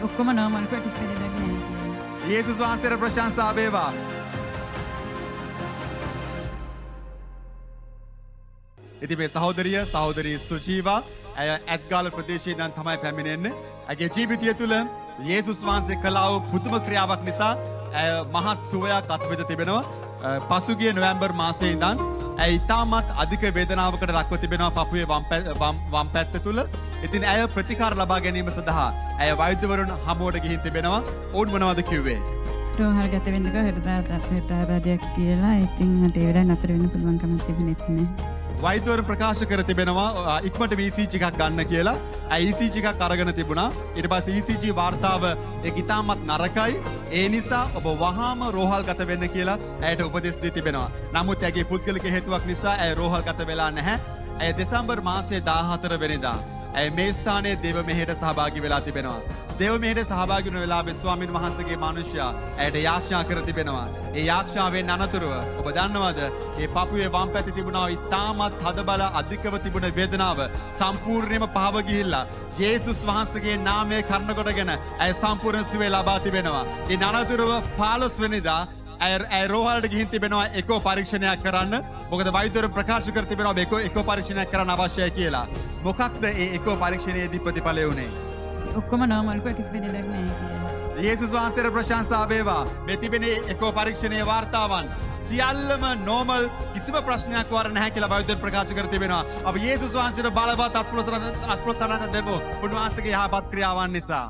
ඔක්කොම නෝමල් කුව කිසි වෙලෙක් නැහැ කියලා. යේසුස් වහන්සේට ප්‍රශංසා වේවා. ඉතින් මේ සහෝදරිය සුජීවා ඇය ඇත්ගාල ප්‍රදේශයේ ඉඳන් තමයි පැමිණෙන්නේ. ඇගේ ජීවිතය තුළ යේසුස් වහන්සේ කළා වූ පුදුම ක්‍රියාවක් නිසා ඇය මහත් සුවයක් අත්විඳ තිබෙනවා. පසුගිය නොවැම්බර් මාසයේ ඉඳන් ඇය ඉතාමත් අධික වේදනාවකට ලක්ව තිබෙනවා පපුවේ වම් පැත්ත තුළ. ඉතින් ඇය ප්‍රතිකාර ලබා ගැනීම සඳහා ඇය වෛද්‍යවරුන් හමුවට ගිහින් තිබෙනවා. ඔවුන් මොනවද කිව්වේ? රෝහල් ගත වෙන්න ගියා හෘදයාබාධයක් කියලා. ඉතින් මට ඒ වෙලාවේ නතර වෙන්න පුළුවන් කමක් තිබුණෙත් නැහැ. වෛද්‍යවරුන් ප්‍රකාශ කර තිබෙනවා ඉක්මනට ECG එකක් ගන්න කියලා. ECG එකක් අරගෙන තිබුණා. ඊට පස්සේ ECG වාර්තාව ඒක ඉතාමත් නරකයි. ඒ නිසා ඔබ වහාම රෝහල් ගත වෙන්න කියලා ඇයට උපදෙස් දී තිබෙනවා. නමුත් ඇගේ පුද්ගලික හේතුවක් නිසා ඇය රෝහල් ගත වෙලා නැහැ. ඇය දෙසැම්බර් මාසයේ 14 වෙනිදා ඇය මේ ස්ථානයේ දේව මෙහෙයට සහභාගී වෙලා තිබෙනවා. දේව මෙහෙයට සහභාගී වුණ වෙලාවේ ස්වාමීන් වහන්සේගේ මානුෂයා ඇයට යාඥා කර තිබෙනවා. ඒ යාඥාවෙන් අනතුරුව ඔබ දන්නවද? ඒ පපුවේ වම් පැත්තේ තිබුණා ඉතාමත් තදබල අධිකව තිබුණ වේදනාව සම්පූර්ණයෙන්ම පහව ගිහිල්ලා යේසුස් වහන්සේගේ නාමය කර්ණ කොටගෙන ඇය සම්පූර්ණ සුවය ලබා තිබෙනවා. ඒ අනතුරුව 15 වෙනිදා ඇය රෝහලට ගිහින් තිබෙනවා එකෝ පරීක්ෂණයක් කරන්න. මොකද වෛද්‍යවරු ප්‍රකාශ කර තිබෙනවා එකෝ පරීක්ෂණයක් කරන්න අවශ්‍යයි කියලා. මොකක්ද ඒ එකෝ පරීක්ෂණයේදී ප්‍රතිඵලය වුණේ? ඔක්කොම නෝමල් කුව කිසි වෙලෙක් නැහැ කියලා. යේසුස් වහන්සේට ප්‍රශංසා වේවා. මේ තිබෙන එකෝ පරීක්ෂණයේ වාර්තාවන් සියල්ලම නෝමල්, කිසිම ප්‍රශ්නයක් වර නැහැ කියලා වෛද්‍යවරු ප්‍රකාශ කර තිබෙනවා. අපි යේසුස් වහන්සේට බලවත් අත්ප්‍රසන්න දෙමු. උන්වහන්සේගේ යහපත් ක්‍රියාවන් නිසා.